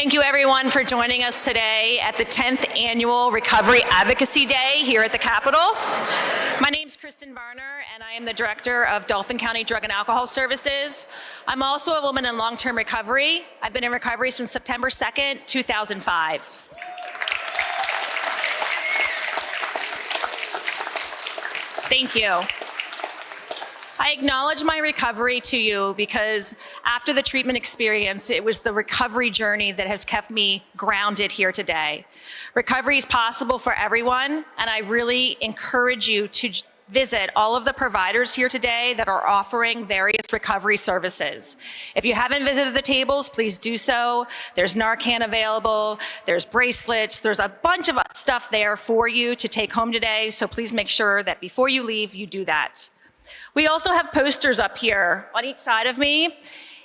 Thank you everyone for joining us today at the 10th Annual Recovery Advocacy Day here at the Capitol. My name's Kristen Varner and I am the Director of Dauphin County Drug and Alcohol Services. I'm also a woman in long-term recovery. I've been in recovery since September 2nd, 2005. Thank you. I acknowledge my recovery to you because after the treatment experience, it was the recovery journey that has kept me grounded here today. Recovery is possible for everyone, and I really encourage you to visit all of the providers here today that are offering various recovery services. If you haven't visited the tables, please do so. There's Narcan available, there's bracelets, there's a bunch of stuff there for you to take home today, so please make sure that before you leave, you do that. We also have posters up here on each side of me.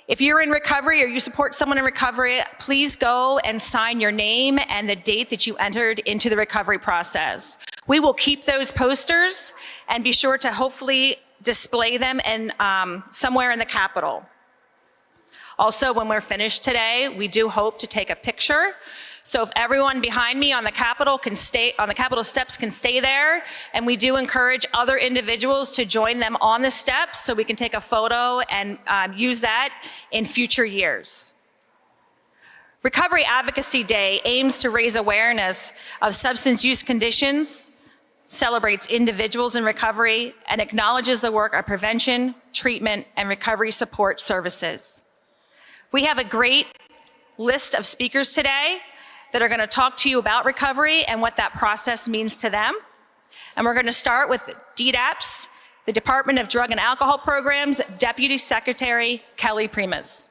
If you're in recovery or you support someone in recovery, please go and sign your name and the date that you entered into the recovery process. We will keep those posters and be sure to hopefully display them in, somewhere in the Capitol. Also, when we're finished today, we do hope to take a picture. So if everyone behind me on the Capitol steps can stay there, and we do encourage other individuals to join them on the steps so we can take a photo and use that in future years. Recovery Advocacy Day aims to raise awareness of substance use conditions, celebrates individuals in recovery, and acknowledges the work of prevention, treatment, and recovery support services. We have a great list of speakers today that are going to talk to you about recovery and what that process means to them. And we're going to start with DDAPS, the Department of Drug and Alcohol Programs, Deputy Secretary Kelly Primus.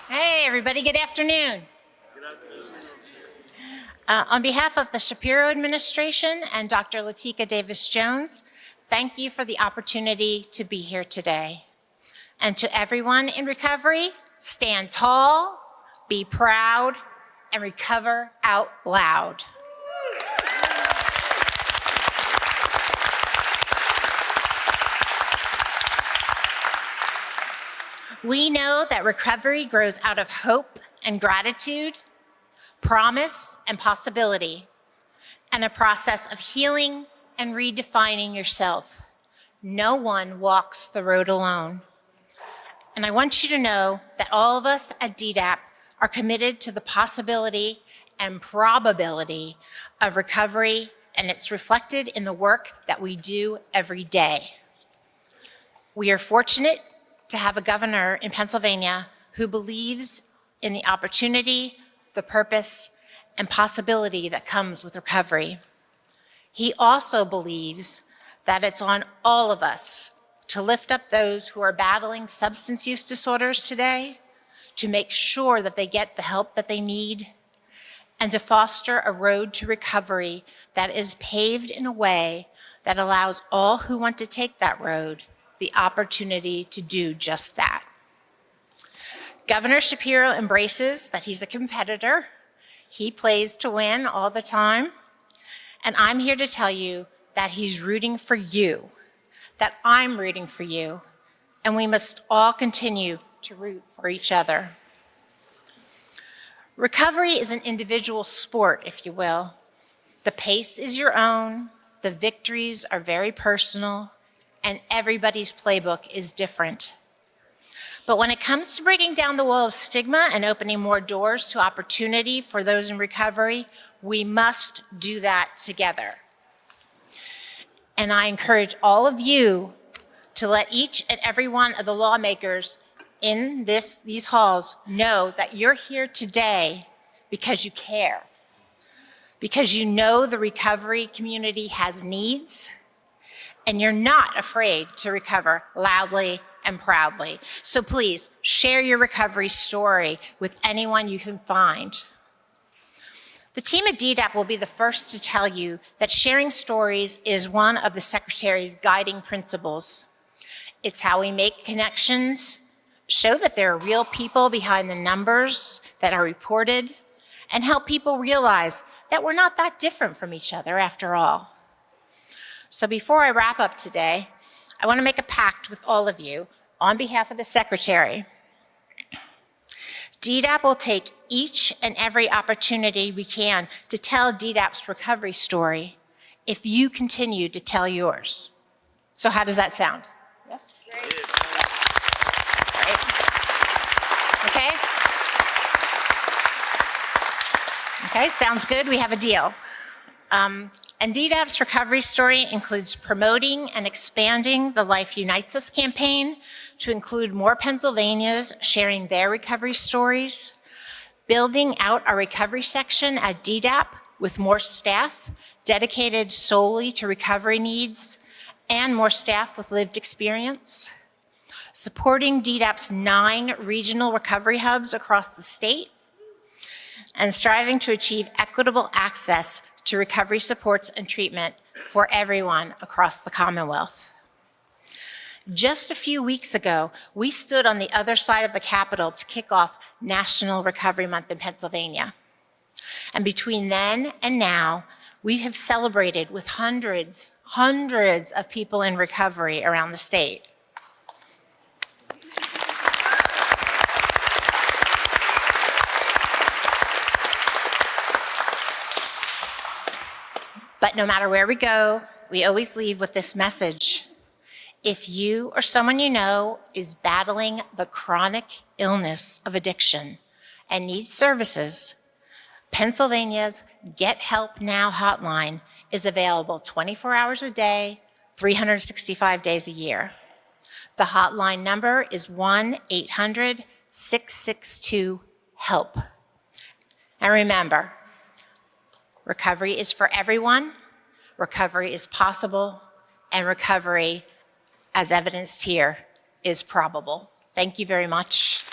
Hey, everybody, good afternoon. On behalf of the Shapiro administration and Dr. Latika Davis-Jones, thank you for the opportunity to be here today. And to everyone in recovery, stand tall, be proud, and recover out loud. We know that recovery grows out of hope and gratitude, promise and possibility, and a process of healing and redefining yourself. No one walks the road alone. And I want you to know that all of us at DDAP are committed to the possibility and probability of recovery, and it's reflected in the work that we do every day. We are fortunate to have a governor in Pennsylvania who believes in the opportunity, the purpose, and possibility that comes with recovery. He also believes that it's on all of us to lift up those who are battling substance use disorders today, to make sure that they get the help that they need, and to foster a road to recovery that is paved in a way that allows all who want to take that road the opportunity to do just that. Governor Shapiro embraces that he's a competitor. He plays to win all the time. And I'm here to tell you that he's rooting for you, that I'm rooting for you, and we must all continue to root for each other. Recovery is an individual sport, if you will. The pace is your own, the victories are very personal, and everybody's playbook is different. But when it comes to breaking down the wall of stigma and opening more doors to opportunity for those in recovery, we must do that together. And I encourage all of you to let each and every one of the lawmakers in these halls know that you're here today because you care, because you know the recovery community has needs, and you're not afraid to recover loudly and proudly. So please share your recovery story with anyone you can find. The team at DDAP will be the first to tell you that sharing stories is one of the Secretary's guiding principles. It's how we make connections, show that there are real people behind the numbers that are reported, and help people realize that we're not that different from each other after all. So before I wrap up today, I want to make a pact with all of you on behalf of the Secretary. DDAP will take each and every opportunity we can to tell DDAP's recovery story if you continue to tell yours. So how does that sound? Yes? Great. Okay, sounds good. We have a deal. And DDAP's recovery story includes promoting and expanding the Life Unites Us campaign to include more Pennsylvanians sharing their recovery stories, building out our recovery section at DDAP with more staff dedicated solely to recovery needs and more staff with lived experience, supporting DDAP's 9 regional recovery hubs across the state, and striving to achieve equitable access to recovery supports and treatment for everyone across the Commonwealth. Just a few weeks ago, we stood on the other side of the Capitol to kick off National Recovery Month in Pennsylvania. And between then and now, we have celebrated with hundreds of people in recovery around the state. But no matter where we go, we always leave with this message. If you or someone you know is battling the chronic illness of addiction and needs services, Pennsylvania's Get Help Now hotline is available 24 hours a day, 365 days a year. The hotline number is 1-800-662-HELP. And remember, recovery is for everyone, recovery is possible, and recovery, as evidenced here, is probable. Thank you very much.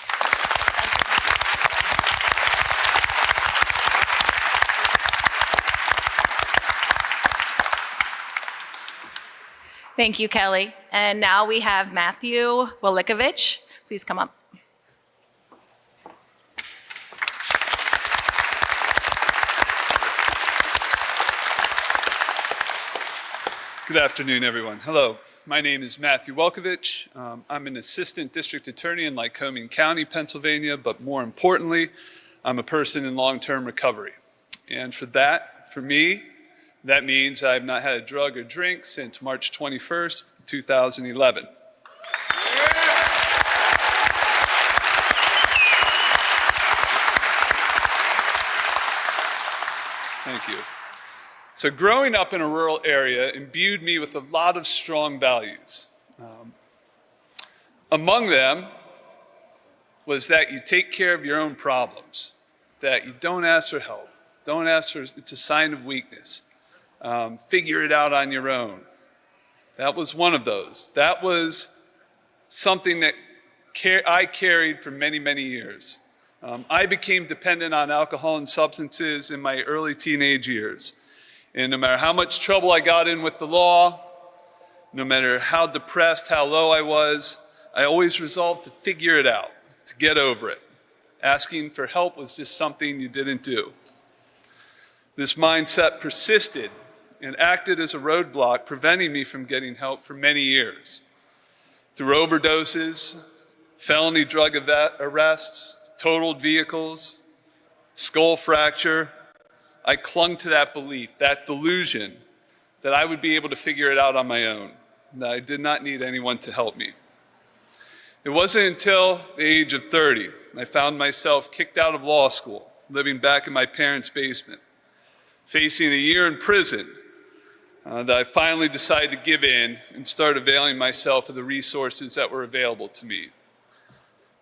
Thank you, Kelly. And now we have Matthew Wolikovich. Please come up. Good afternoon, everyone. Hello, my name is Matthew Welkovich. I'm an assistant district attorney in Lycoming County, Pennsylvania, but more importantly, I'm a person in long-term recovery. And for me, that means I've not had a drug or drink since March 21st, 2011. Thank you. So growing up in a rural area imbued me with a lot of strong values. Among them was that you take care of your own problems, that you don't ask for help, don't ask for, it's a sign of weakness. Figure it out on your own. That was one of those. That was something that I carried for many, many years. I became dependent on alcohol and substances in my early teenage years. And no matter how much trouble I got in with the law, no matter how depressed, how low I was, I always resolved to figure it out, to get over it. Asking for help was just something you didn't do. This mindset persisted and acted as a roadblock, preventing me from getting help for many years. Through overdoses, felony drug arrests, totaled vehicles, skull fracture, I clung to that belief, that delusion, that I would be able to figure it out on my own, that I did not need anyone to help me. It wasn't until the age of 30, I found myself kicked out of law school, living back in my parents' basement, facing a year in prison, that I finally decided to give in and start availing myself of the resources that were available to me.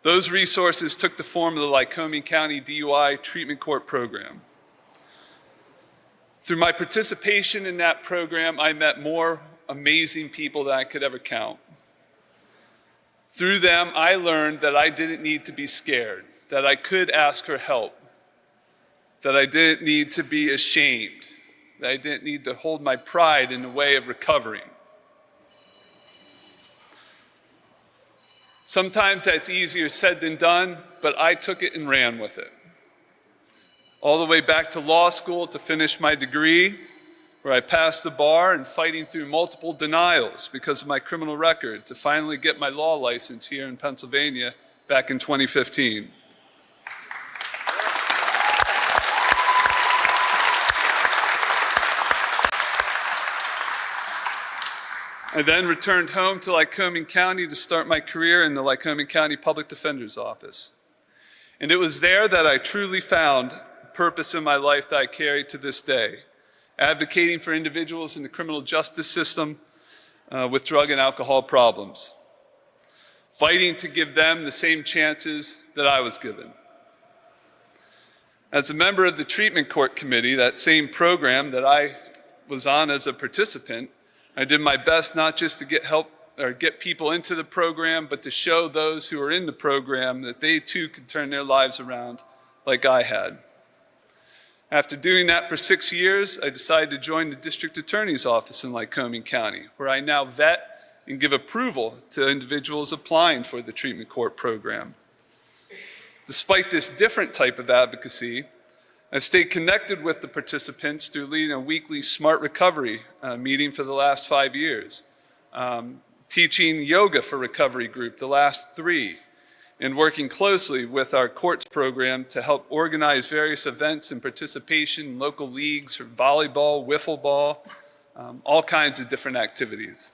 Those resources took the form of the Lycoming County DUI Treatment Court Program. Through my participation in that program, I met more amazing people than I could ever count. Through them, I learned that I didn't need to be scared, that I could ask for help, that I didn't need to be ashamed, that I didn't need to hold my pride in the way of recovering. Sometimes that's easier said than done, but I took it and ran with it. All the way back to law school to finish my degree, where I passed the bar and fighting through multiple denials because of my criminal record to finally get my law license here in Pennsylvania back in 2015. I then returned home to Lycoming County to start my career in the Lycoming County Public Defender's Office. And it was there that I truly found purpose in my life that I carry to this day, advocating for individuals in the criminal justice system with drug and alcohol problems, fighting to give them the same chances that I was given. As a member of the Treatment Court Committee, that same program that I was on as a participant, I did my best not just to get help or get people into the program, but to show those who are in the program that they too could turn their lives around like I had. After doing that for 6 years, I decided to join the District Attorney's Office in Lycoming County, where I now vet and give approval to individuals applying for the treatment court program. Despite this different type of advocacy, I've stayed connected with the participants through leading a weekly Smart Recovery meeting for the last 5 years, teaching yoga for recovery group the last 3, and working closely with our courts program to help organize various events and participation in local leagues for volleyball, wiffle ball, all kinds of different activities.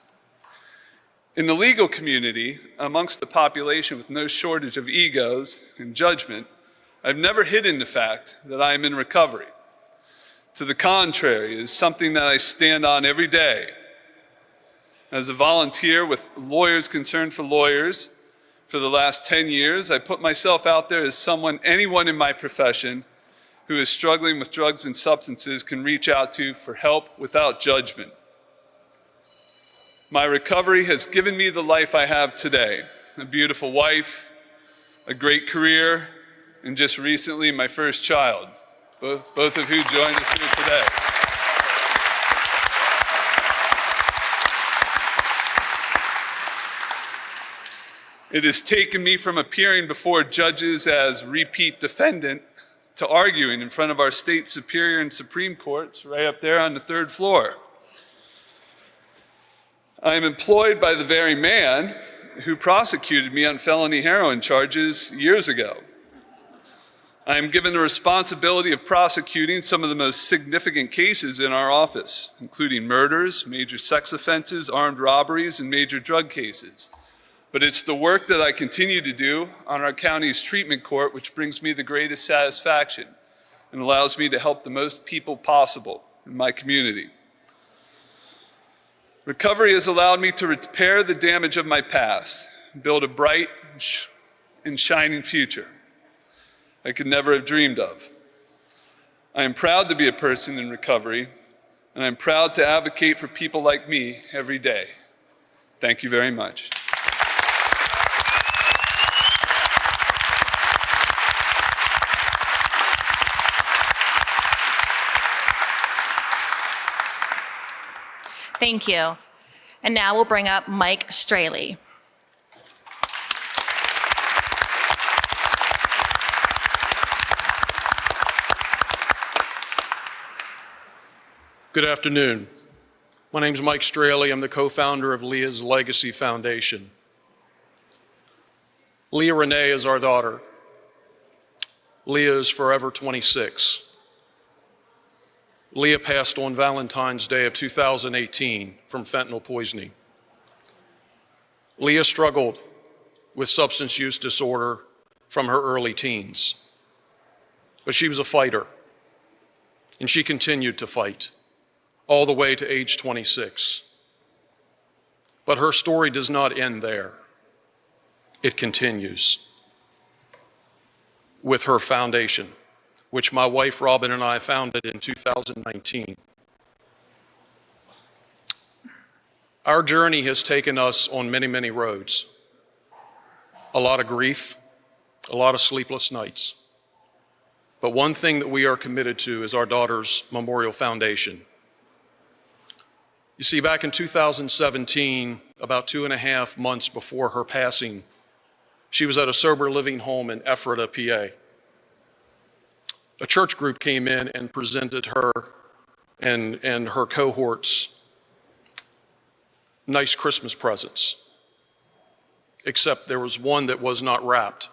In the legal community, amongst the population with no shortage of egos and judgment, I've never hidden the fact that I am in recovery. To the contrary, it is something that I stand on every day. As a volunteer with Lawyers Concerned for Lawyers for the last 10 years, I put myself out there as anyone in my profession who is struggling with drugs and substances can reach out to for help without judgment. My recovery has given me the life I have today, a beautiful wife, a great career, and just recently my first child, both of who joined us here today. It has taken me from appearing before judges as repeat defendant to arguing in front of our state superior and Supreme Courts right up there on the 3rd floor. I am employed by the very man who prosecuted me on felony heroin charges years ago. I am given the responsibility of prosecuting some of the most significant cases in our office, including murders, major sex offenses, armed robberies, and major drug cases. But it's the work that I continue to do on our county's treatment court which brings me the greatest satisfaction and allows me to help the most people possible in my community. Recovery has allowed me to repair the damage of my past, build a bright and shining future I could never have dreamed of. I am proud to be a person in recovery, and I'm proud to advocate for people like me every day. Thank you very much. Thank you. And now we'll bring up Mike Straley. Good afternoon. My name is Mike Straley. I'm the co-founder of Leah's Legacy Foundation. Leah Renee is our daughter. Leah is forever 26. Leah passed on Valentine's Day of 2018 from fentanyl poisoning. Leah struggled with substance use disorder from her early teens, but she was a fighter, and she continued to fight all the way to age 26. But her story does not end there. It continues with her foundation, which my wife Robin and I founded in 2019. Our journey has taken us on many, many roads. A lot of grief, a lot of sleepless nights. But one thing that we are committed to is our daughter's Memorial Foundation. You see, back in 2017, about 2.5 months before her passing, she was at a sober living home in Ephrata, PA. A church group came in and presented her and her cohorts nice Christmas presents, except there was one that was not wrapped.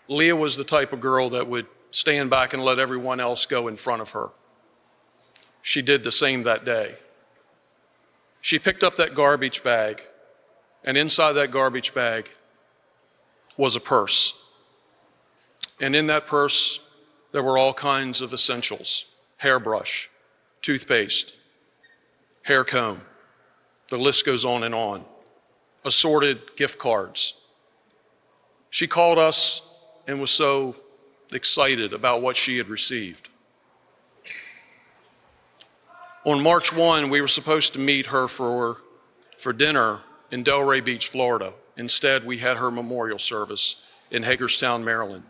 Leah was the type of girl that would stand back and let everyone else go in front of her. She did the same that day. She picked up that garbage bag, and inside that garbage bag was a purse. And in that purse, there were all kinds of essentials: hairbrush, toothpaste, hair comb. The list goes on and on. Assorted gift cards. She called us and was so excited about what she had received. On March 1, we were supposed to meet her for dinner in Delray Beach, Florida. Instead, we had her memorial service in Hagerstown, Maryland.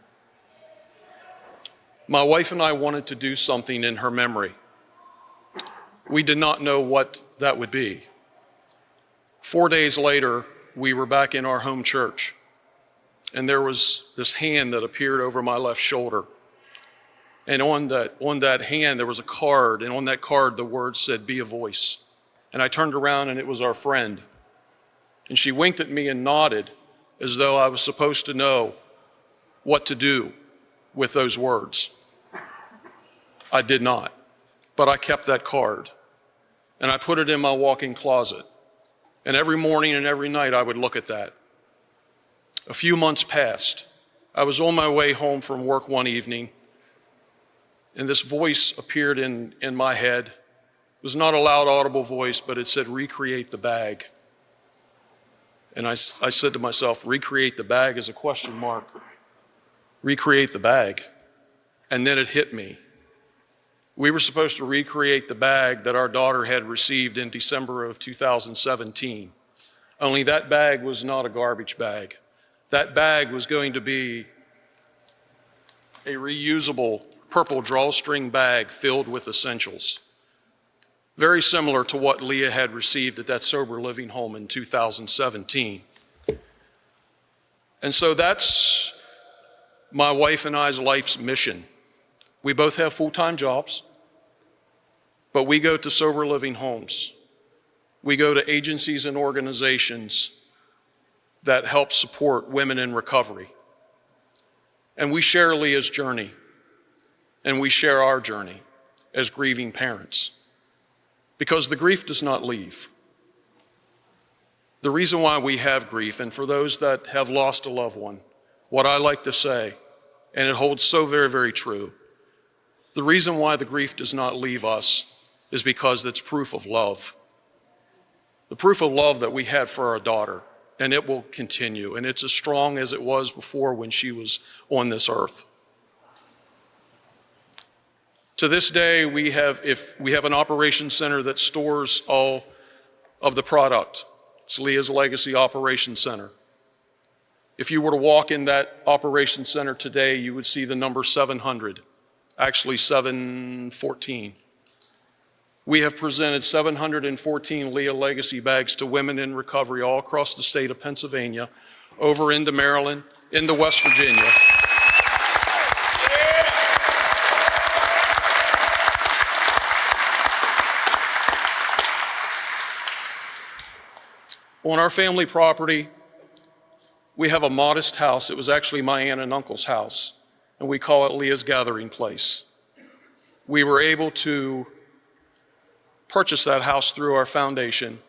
My wife and I wanted to do something in her memory. We did not know what that would be. 4 days later, we were back in our home church, and there was this hand that appeared over my left shoulder. And on that hand, there was a card, and on that card, the words said, "Be a voice." And I turned around, and it was our friend. And she winked at me and nodded as though I was supposed to know what to do with those words. I did not, but I kept that card, and I put it in my walk-in closet. And every morning and every night, I would look at that. A few months passed. I was on my way home from work one evening, and this voice appeared in my head. It was not a loud, audible voice, but it said, "Recreate the bag." And I said to myself, "Recreate the bag" is a question mark. Recreate the bag. And then it hit me. We were supposed to recreate the bag that our daughter had received in December of 2017. Only that bag was not a garbage bag. That bag was going to be a reusable purple drawstring bag filled with essentials, very similar to what Leah had received at that sober living home in 2017. And so that's my wife and I's life's mission. We both have full-time jobs, but we go to sober living homes. We go to agencies and organizations that help support women in recovery. And we share Leah's journey, and we share our journey as grieving parents, because the grief does not leave. The reason why we have grief, and for those that have lost a loved one, what I like to say, and it holds so very, very true, the reason why the grief does not leave us is because it's proof of love. The proof of love that we had for our daughter, and it will continue, and it's as strong as it was before when she was on this earth. To this day, we have an operations center that stores all of the product. It's Leah's Legacy Operations Center. If you were to walk in that operations center today, you would see the number 700, actually 714. We have presented 714 Leah Legacy bags to women in recovery all across the state of Pennsylvania, over into Maryland, into West Virginia. On our family property, we have a modest house. It was actually my aunt and uncle's house, and we call it Leah's Gathering Place. We were able to purchase that house through our foundation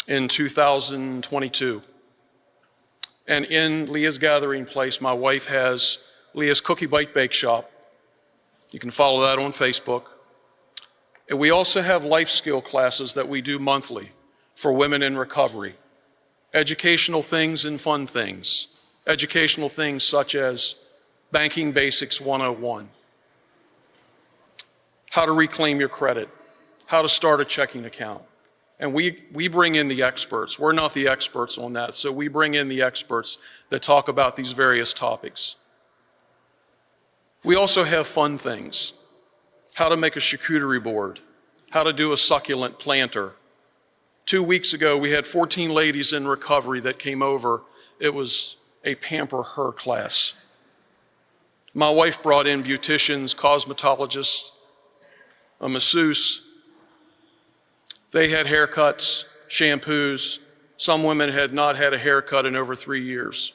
in 2022. And in Leah's Gathering Place, my wife has Leah's Cookie Bite Bake Shop. You can follow that on Facebook. And we also have life skill classes that we do monthly for women in recovery. Educational things and fun things. Educational things such as Banking Basics 101, how to reclaim your credit, how to start a checking account. And we bring in the experts. We're not the experts on that, so we bring in the experts that talk about these various topics. We also have fun things, how to make a charcuterie board, how to do a succulent planter. 2 weeks ago, we had 14 ladies in recovery that came over. It was a Pamper Her class. My wife brought in beauticians, cosmetologists, a masseuse. They had haircuts, shampoos. Some women had not had a haircut in over 3 years.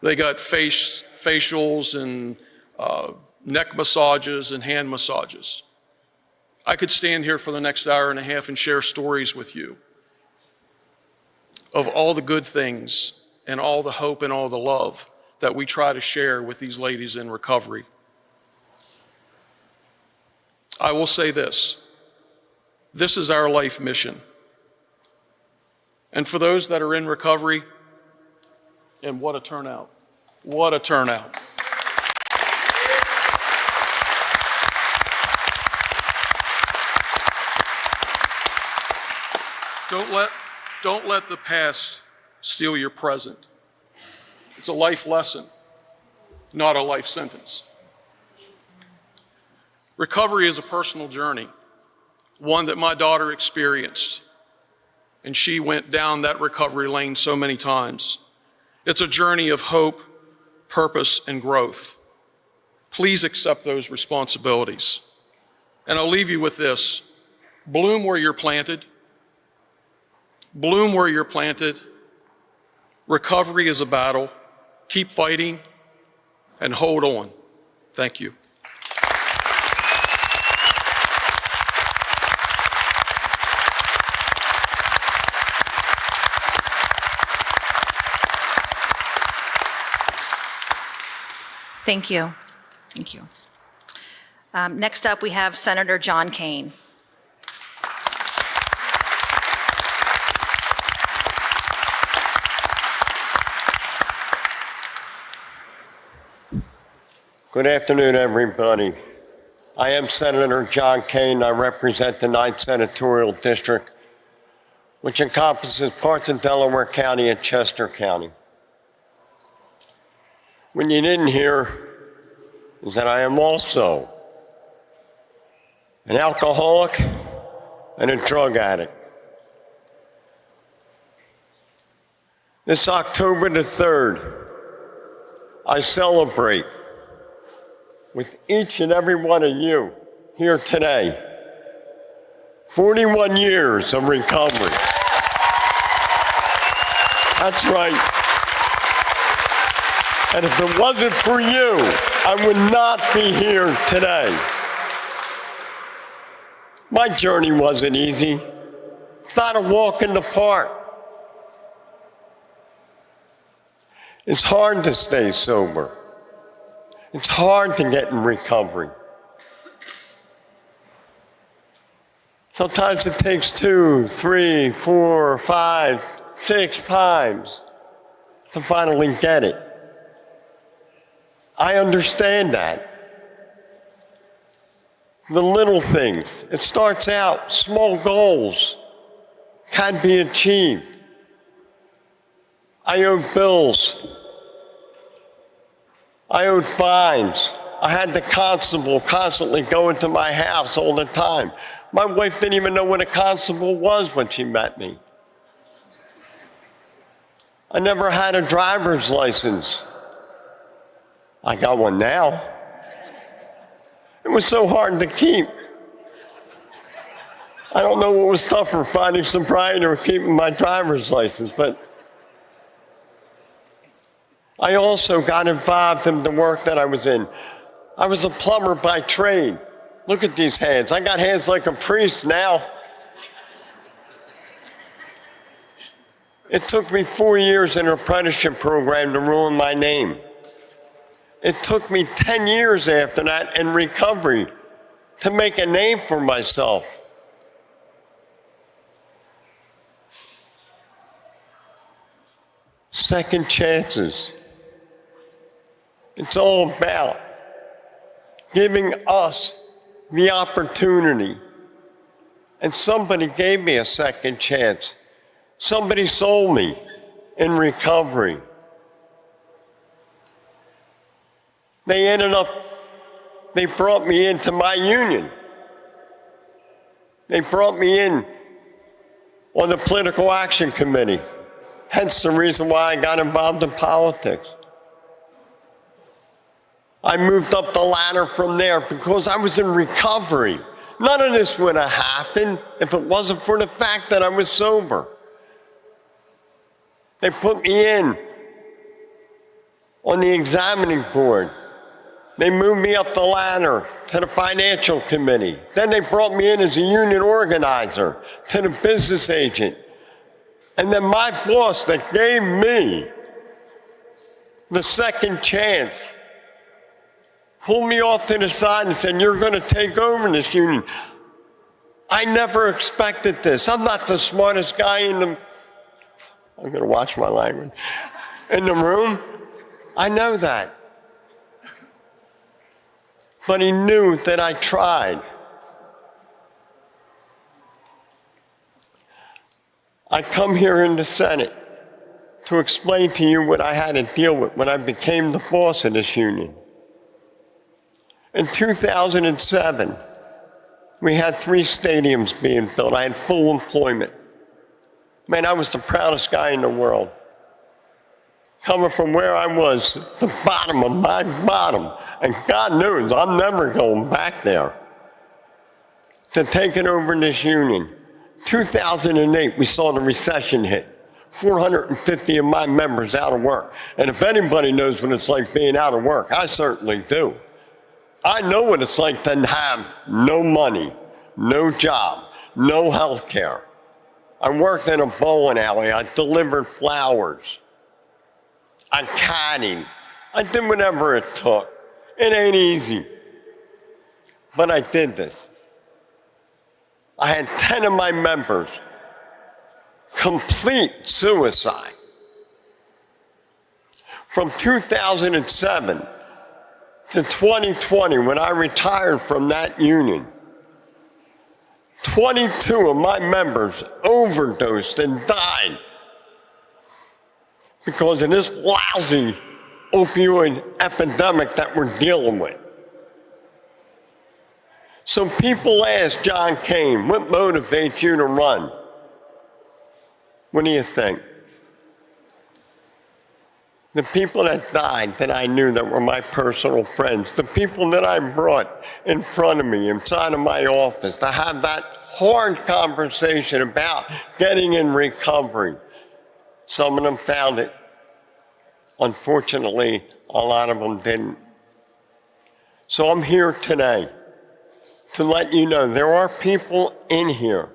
They got facials and neck massages and hand massages. I could stand here for the next hour and a half and share stories with you of all the good things and all the hope and all the love that we try to share with these ladies in recovery. I will say this. This is our life mission. And for those that are in recovery, and what a turnout. What a turnout. Don't let the past steal your present. It's a life lesson, not a life sentence. Recovery is a personal journey, one that my daughter experienced, and she went down that recovery lane so many times. It's a journey of hope, purpose, and growth. Please accept those responsibilities. And I'll leave you with this. Bloom where you're planted. Bloom where you're planted. Recovery is a battle. Keep fighting and hold on. Thank you. Thank you. Thank you. Next up, we have Senator John Kane. Good afternoon, everybody. I am Senator John Kane. I represent the 9th Senatorial District, which encompasses parts of Delaware County and Chester County. What you didn't hear is that I am also an alcoholic and a drug addict. This October the 3rd, I celebrate with each and every one of you here today 41 years of recovery. That's right. And if it wasn't for you, I would not be here today. My journey wasn't easy. It's not a walk in the park. It's hard to stay sober. It's hard to get in recovery. Sometimes it takes 2, 3, 4, 5, 6 times to finally get it. I understand that. The little things, it starts out, small goals can be achieved. I owed bills. I owed fines. I had the constable constantly go into my house all the time. My wife didn't even know what a constable was when she met me. I never had a driver's license. I got one now. It was so hard to keep. I don't know what was tougher, finding sobriety or keeping my driver's license, but I also got involved in the work that I was in. I was a plumber by trade. Look at these hands. I got hands like a priest now. It took me 4 years in an apprenticeship program to ruin my name. It took me 10 years after that in recovery to make a name for myself. Second chances. It's all about giving us the opportunity. And somebody gave me a second chance. Somebody sold me in recovery. They brought me into my union. They brought me in on the political action committee. Hence the reason why I got involved in politics. I moved up the ladder from there because I was in recovery. None of this would have happened if it wasn't for the fact that I was sober. They put me in on the examining board. They moved me up the ladder to the financial committee. Then they brought me in as a union organizer to the business agent. And then my boss that gave me the second chance pulled me off to the side and said, "You're going to take over this union." I never expected this. I'm not the smartest guy in the, I'm going to watch my language, in the room. I know that. But he knew that I tried. I come here in the Senate to explain to you what I had to deal with when I became the boss of this union. In 2007, we had 3 stadiums being built. I had full employment. Man, I was the proudest guy in the world. Coming from where I was, the bottom of my bottom, and God knows I'm never going back there, to taking over this union. 2008, we saw the recession hit. 450 of my members out of work. And if anybody knows what it's like being out of work, I certainly do. I know what it's like to have no money, no job, no health care. I worked in a bowling alley. I delivered flowers. I caddied. I did whatever it took. It ain't easy. But I did this. I had 10 of my members complete suicide. From 2007 to 2020, when I retired from that union, 22 of my members overdosed and died because of this lousy opioid epidemic that we're dealing with. So people ask John Kane, what motivates you to run? What do you think? The people that died that I knew that were my personal friends, the people that I brought in front of me, inside of my office, to have that hard conversation about getting in recovery. Some of them found it. Unfortunately, a lot of them didn't. So I'm here today to let you know there are people in here,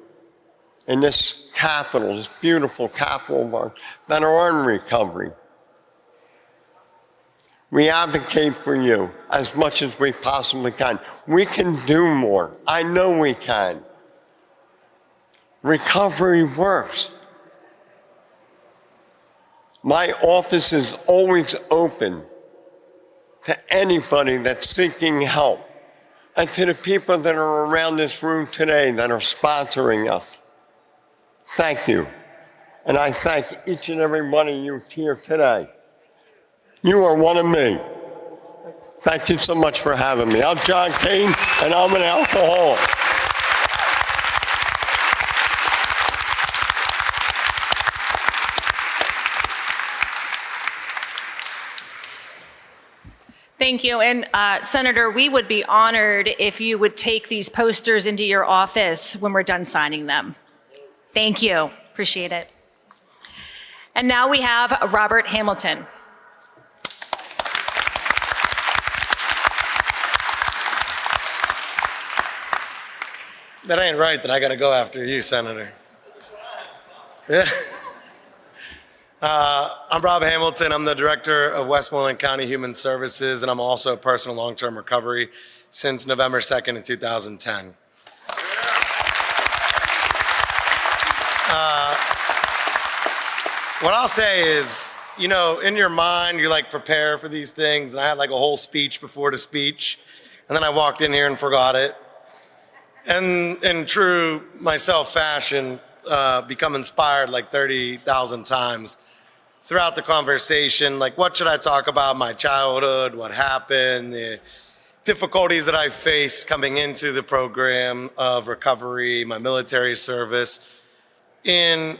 in this capital, this beautiful capital of ours, that are in recovery. We advocate for you as much as we possibly can. We can do more. I know we can. Recovery works. My office is always open to anybody that's seeking help, and to the people that are around this room today that are sponsoring us. Thank you. And I thank each and every one of you here today. You are one of me. Thank you so much for having me. I'm John Kane, and I'm an alcoholic. Thank you. And Senator, we would be honored if you would take these posters into your office when we're done signing them. Thank you. Appreciate it. And now we have Robert Hamilton. That ain't right that I got to go after you, Senator. Yeah. I'm Rob Hamilton. I'm the director of Westmoreland County Human Services, and I'm also a person in long-term recovery since November 2nd of 2010. What I'll say is, you know, in your mind, you like prepare for these things, and I had like a whole speech before the speech, and then I walked in here and forgot it. And in true myself fashion, become inspired like 30,000 times throughout the conversation. Like, what should I talk about? My childhood, what happened, the difficulties that I faced coming into the program of recovery, my military service. And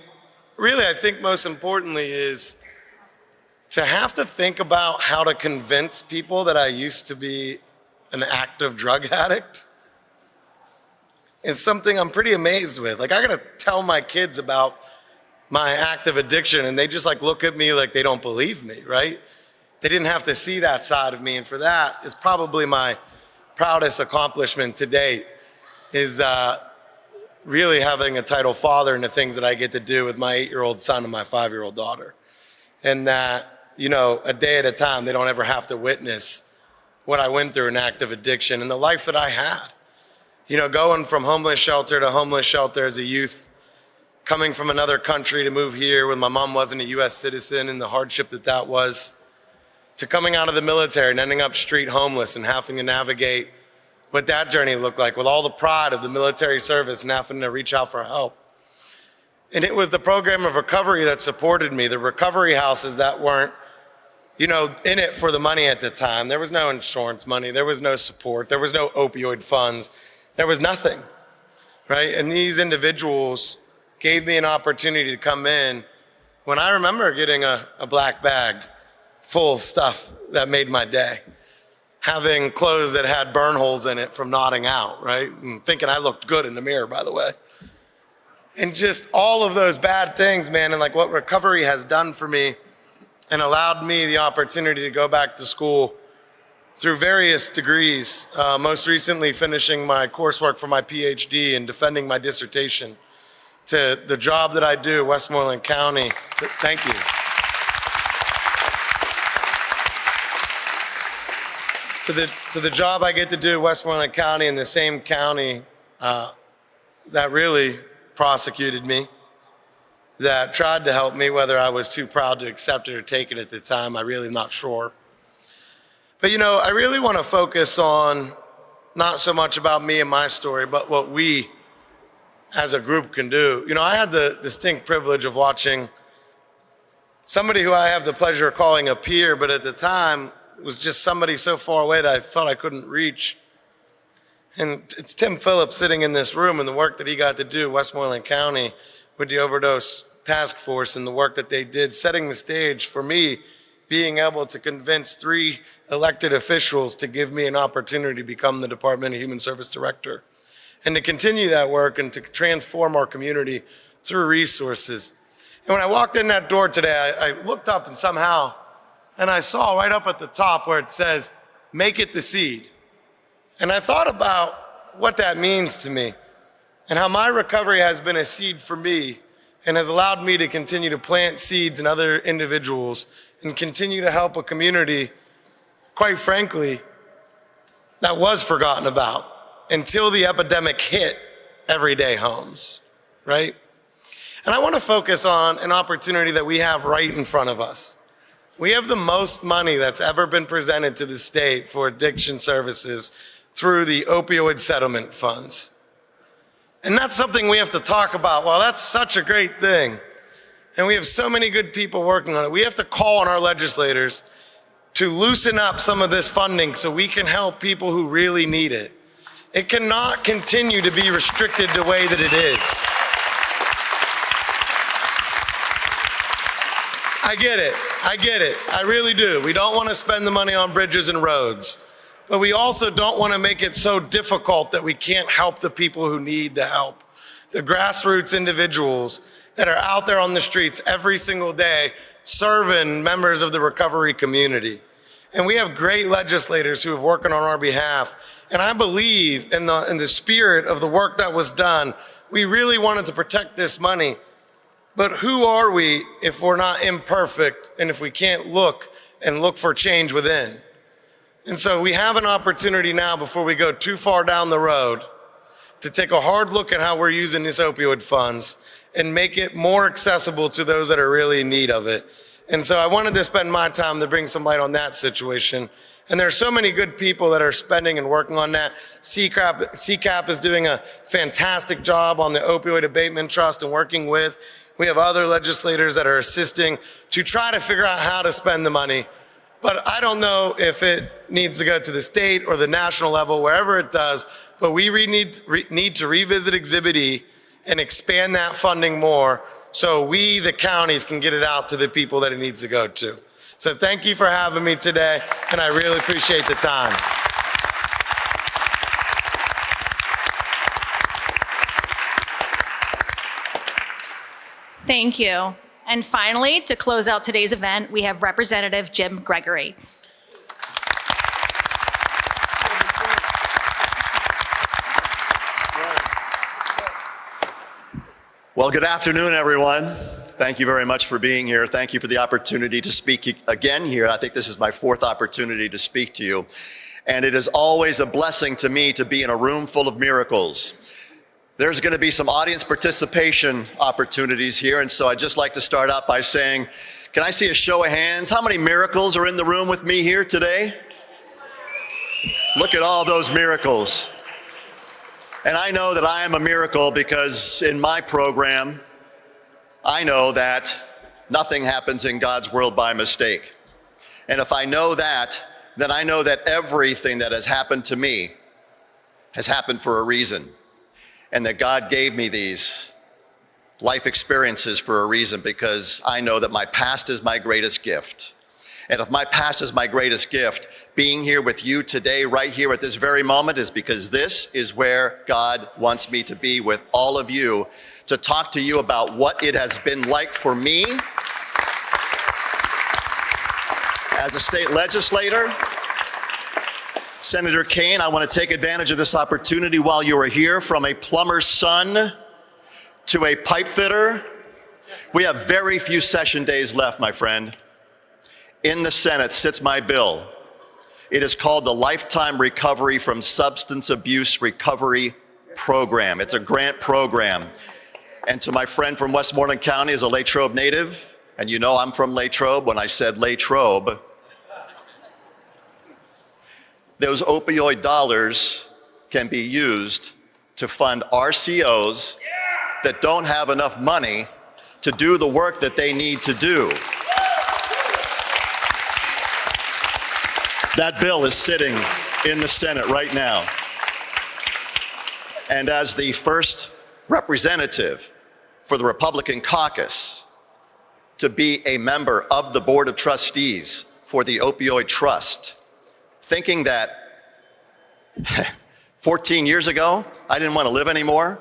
really, I think most importantly is to have to think about how to convince people that I used to be an active drug addict is something I'm pretty amazed with. Like, I gotta tell my kids about my active addiction and they just like look at me like they don't believe me, right? They didn't have to see that side of me, and for that is probably my proudest accomplishment to date, is really having a title father and the things that I get to do with my 8-year-old son and my 5-year-old daughter. And that, you know, a day at a time, they don't ever have to witness what I went through in active addiction and the life that I had. You know, going from homeless shelter to homeless shelter as a youth, coming from another country to move here when my mom wasn't a US citizen and the hardship that that was, to coming out of the military and ending up street homeless and having to navigate what that journey looked like with all the pride of the military service and having to reach out for help. And it was the program of recovery that supported me, the recovery houses that weren't, you know, in it for the money at the time. There was no insurance money, there was no support, there was no opioid funds, there was nothing, right? And these individuals gave me an opportunity to come in when I remember getting a black bag full of stuff that made my day. Having clothes that had burn holes in it from nodding out, right? And thinking I looked good in the mirror, by the way. And just all of those bad things, man, and like what recovery has done for me and allowed me the opportunity to go back to school through various degrees, most recently finishing my coursework for my PhD and defending my dissertation, to the job that I do, Westmoreland County. Thank you. To the job I get to do, Westmoreland County, in the same county that really prosecuted me, that tried to help me, whether I was too proud to accept it or take it at the time, I really am not sure. But you know, I really want to focus on not so much about me and my story, but what we as a group can do. You know, I had the distinct privilege of watching somebody who I have the pleasure of calling a peer, but at the time, was just somebody so far away that I thought I couldn't reach. And it's Tim Phillips sitting in this room and the work that he got to do, Westmoreland County, with the overdose task force and the work that they did, setting the stage for me being able to convince 3 elected officials to give me an opportunity to become the Department of Human Service Director and to continue that work and to transform our community through resources. And when I walked in that door today, I looked up and somehow, and I saw right up at the top where it says, "Make it the seed." And I thought about what that means to me and how my recovery has been a seed for me and has allowed me to continue to plant seeds in other individuals and continue to help a community, quite frankly, that was forgotten about until the epidemic hit everyday homes, right? And I want to focus on an opportunity that we have right in front of us. We have the most money that's ever been presented to the state for addiction services through the opioid settlement funds. And that's something we have to talk about. Well, that's such a great thing. And we have so many good people working on it. We have to call on our legislators to loosen up some of this funding so we can help people who really need it. It cannot continue to be restricted the way that it is. I get it, I really do. We don't want to spend the money on bridges and roads, but we also don't want to make it so difficult that we can't help the people who need the help. The grassroots individuals that are out there on the streets every single day serving members of the recovery community. And we have great legislators who are working on our behalf. And I believe in the spirit of the work that was done, we really wanted to protect this money. But who are we if we're not imperfect and if we can't look for change within? And so we have an opportunity now, before we go too far down the road, to take a hard look at how we're using these opioid funds and make it more accessible to those that are really in need of it. And so I wanted to spend my time to bring some light on that situation. And there are so many good people that are spending and working on that. CCAP is doing a fantastic job on the Opioid Abatement Trust and working with. We have other legislators that are assisting to try to figure out how to spend the money. But I don't know if it needs to go to the state or the national level, wherever it does, but we need to revisit Exhibit E and expand that funding more so we, the counties, can get it out to the people that it needs to go to. So thank you for having me today, and I really appreciate the time. Thank you. And finally, to close out today's event, we have Representative Jim Gregory. Well, good afternoon, everyone. Thank you very much for being here. Thank you for the opportunity to speak again here. I think this is my fourth opportunity to speak to you. And it is always a blessing to me to be in a room full of miracles. There's going to be some audience participation opportunities here. And so I'd just like to start out by saying, can I see a show of hands? How many miracles are in the room with me here today? Look at all those miracles. And I know that I am a miracle because in my program, I know that nothing happens in God's world by mistake. And if I know that, then I know that everything that has happened to me has happened for a reason. And that God gave me these life experiences for a reason, because I know that my past is my greatest gift. And if my past is my greatest gift, being here with you today, right here at this very moment, is because this is where God wants me to be with all of you, to talk to you about what it has been like for me as a state legislator. Senator Kane, I want to take advantage of this opportunity while you are here. From a plumber's son to a pipe fitter, we have very few session days left, my friend. In the Senate sits my bill. It is called the Lifetime Recovery from Substance Abuse Recovery Program. It's a grant program. And to my friend from Westmoreland County, as a Latrobe native, and you know I'm from Latrobe, when I said Latrobe, those opioid dollars can be used to fund RCOs that don't have enough money to do the work that they need to do. That bill is sitting in the Senate right now. And as the first representative for the Republican caucus to be a member of the Board of Trustees for the Opioid Trust, thinking that 14 years ago, I didn't want to live anymore.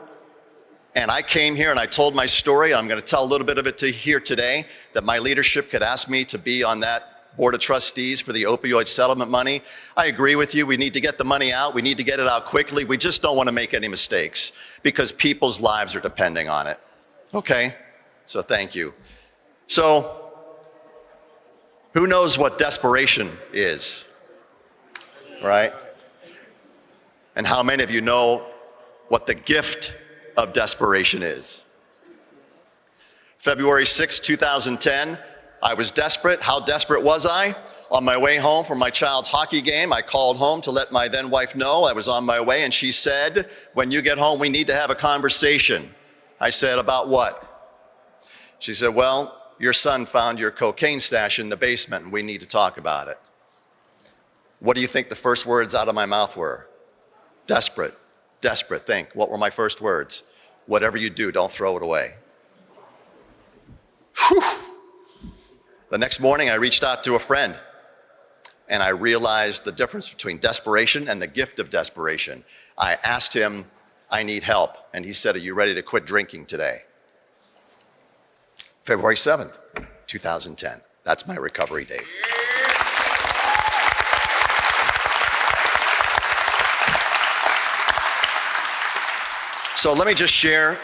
And I came here and I told my story. I'm going to tell a little bit of it to here today, that my leadership could ask me to be on that Board of Trustees for the opioid settlement money. I agree with you. We need to get the money out. We need to get it out quickly. We just don't want to make any mistakes because people's lives are depending on it. Okay, so thank you. So, who knows what desperation is, right? And how many of you know what the gift of desperation is? February 6, 2010, I was desperate. How desperate was I? On my way home from my child's hockey game, I called home to let my then wife know I was on my way, and she said, when you get home, we need to have a conversation. I said, about what? She said, well, your son found your cocaine stash in the basement, and we need to talk about it. What do you think the first words out of my mouth were? Desperate, desperate. Think, what were my first words? Whatever you do, don't throw it away. Whew. The next morning, I reached out to a friend, and I realized the difference between desperation and the gift of desperation. I asked him, I need help, and he said, are you ready to quit drinking today? February 7th, 2010. That's my recovery date. So let me just share,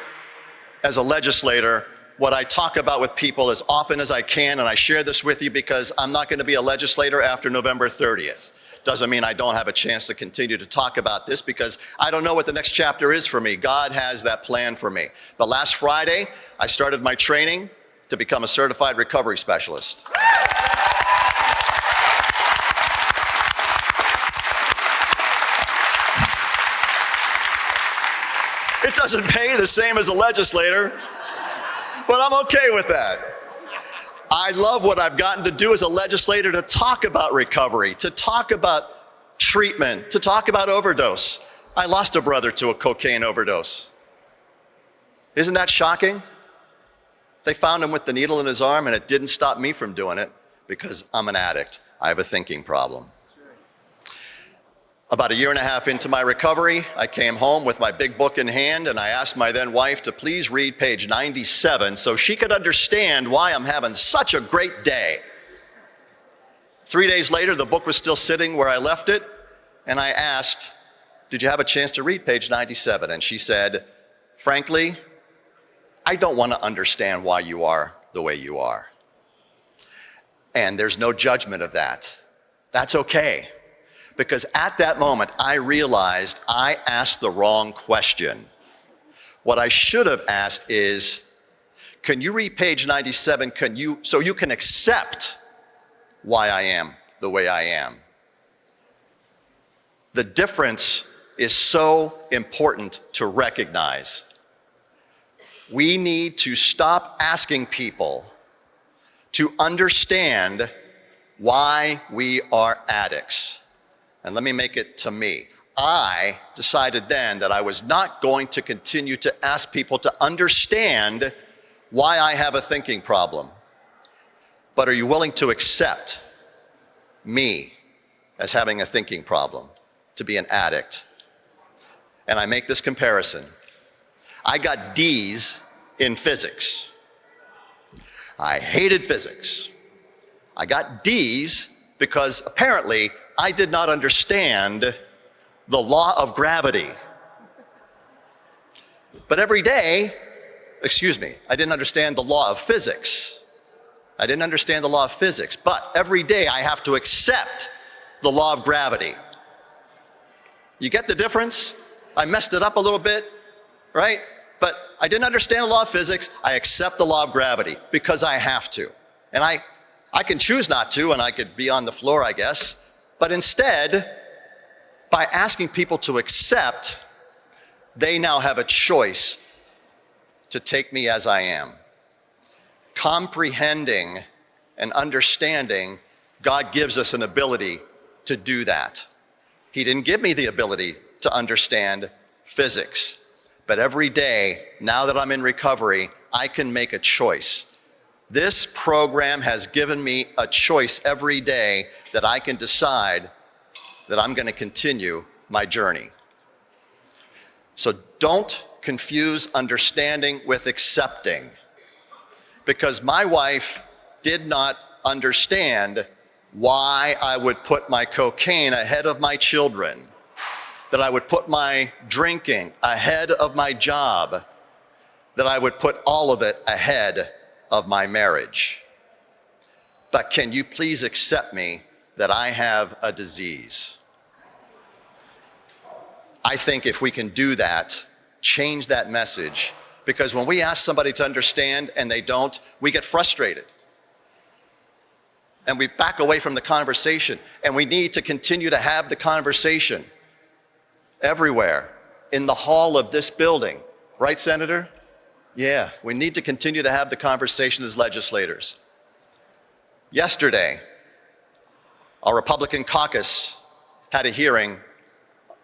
as a legislator, what I talk about with people as often as I can, and I share this with you because I'm not going to be a legislator after November 30th. Doesn't mean I don't have a chance to continue to talk about this because I don't know what the next chapter is for me. God has that plan for me. But last Friday, I started my training to become a certified recovery specialist. It doesn't pay the same as a legislator, but I'm okay with that. I love what I've gotten to do as a legislator, to talk about recovery, to talk about treatment, to talk about overdose. I lost a brother to a cocaine overdose. Isn't that shocking? They found him with the needle in his arm, and it didn't stop me from doing it. because I'm an addict. I have a thinking problem. About 1.5 years into my recovery, I came home with my big book in hand and I asked my then wife to please read page 97 so she could understand why I'm having such a great day. 3 days later, the book was still sitting where I left it, and I asked, did you have a chance to read page 97? And she said, frankly, I don't want to understand why you are the way you are. And there's no judgment of that. That's okay. Because at that moment, I realized I asked the wrong question. What I should have asked is, can you read page 97 so you can accept why I am the way I am? The difference is so important to recognize. We need to stop asking people to understand why we are addicts. And let me make it to me. I decided then that I was not going to continue to ask people to understand why I have a thinking problem. But are you willing to accept me as having a thinking problem, to be an addict? And I make this comparison. I got D's in physics. I hated physics. I got D's because apparently I did not understand the law of gravity. But every day, I didn't understand the law of physics. I didn't understand the law of physics, but every day I have to accept the law of gravity. You get the difference? I messed it up a little bit, right? But I didn't understand the law of physics. I accept the law of gravity because I have to. And I can choose not to, and I could be on the floor, I guess. But instead, by asking people to accept, they now have a choice to take me as I am. Comprehending and understanding, God gives us an ability to do that. He didn't give me the ability to understand physics. But every day, now that I'm in recovery, I can make a choice. This program has given me a choice every day that I can decide that I'm going to continue my journey. So don't confuse understanding with accepting. Because my wife did not understand why I would put my cocaine ahead of my children, that I would put my drinking ahead of my job, that I would put all of it ahead of my marriage. But can you please accept me that I have a disease? I think if we can do that, change that message, because when we ask somebody to understand and they don't, we get frustrated. And we back away from the conversation. And we need to continue to have the conversation everywhere in the hall of this building. Right, Senator? Yeah, we need to continue to have the conversation as legislators. Yesterday, our Republican caucus had a hearing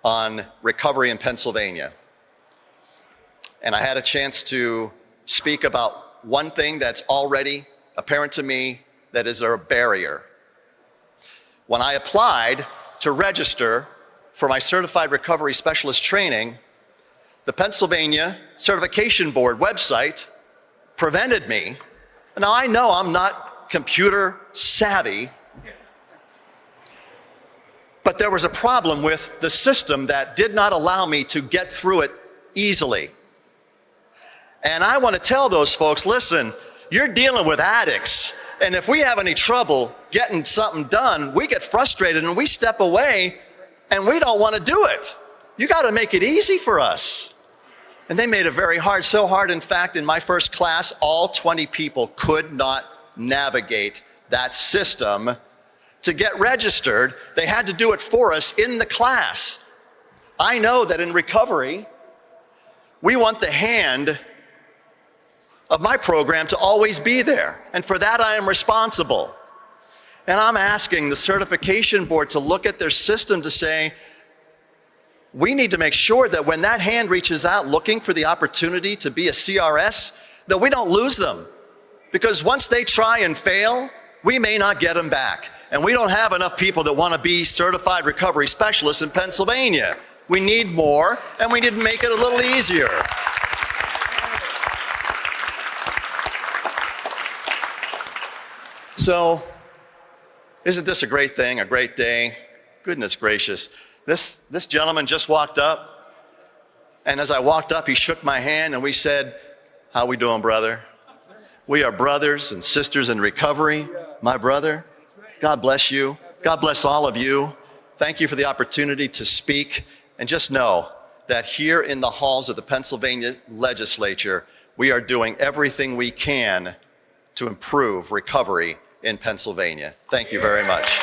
on recovery in Pennsylvania. And I had a chance to speak about one thing that's already apparent to me that is a barrier. When I applied to register for my Certified Recovery Specialist training, the Pennsylvania Certification Board website prevented me. Now I know I'm not computer savvy, but there was a problem with the system that did not allow me to get through it easily. And I want to tell those folks, listen, you're dealing with addicts. And if we have any trouble getting something done, we get frustrated and we step away and we don't want to do it. You got to make it easy for us. And they made it very hard, so hard, in fact, in my first class, all 20 people could not navigate that system to get registered. They had to do it for us in the class. I know that in recovery, we want the hand of my program to always be there. And for that, I am responsible. And I'm asking the certification board to look at their system to say, we need to make sure that when that hand reaches out looking for the opportunity to be a CRS, that we don't lose them. Because once they try and fail, we may not get them back. And we don't have enough people that want to be certified recovery specialists in Pennsylvania. We need more, and we need to make it a little easier. So, isn't this a great thing, a great day? Goodness gracious. This gentleman just walked up, and as I walked up, he shook my hand, and we said, "How we doing, brother?" We are brothers and sisters in recovery, my brother. God bless you. God bless all of you. Thank you for the opportunity to speak. And just know that here in the halls of the Pennsylvania legislature, we are doing everything we can to improve recovery in Pennsylvania. Thank you very much.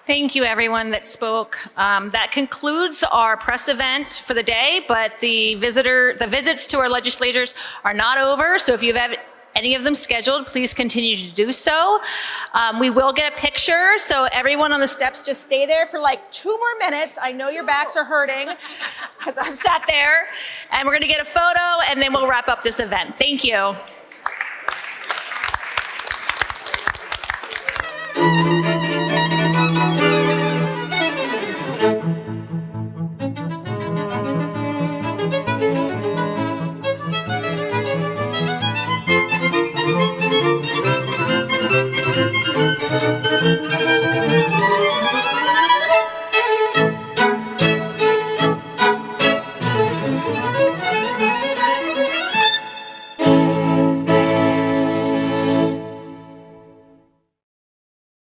Thank you, everyone that spoke. That concludes our press event for the day, but the visits to our legislators are not over, so if you have any of them scheduled, please continue to do so. We will get a picture, so everyone on the steps just stay there for like 2 more minutes. I know your backs are hurting because I've sat there, and we're gonna get a photo, and then we'll wrap up this event. Thank you.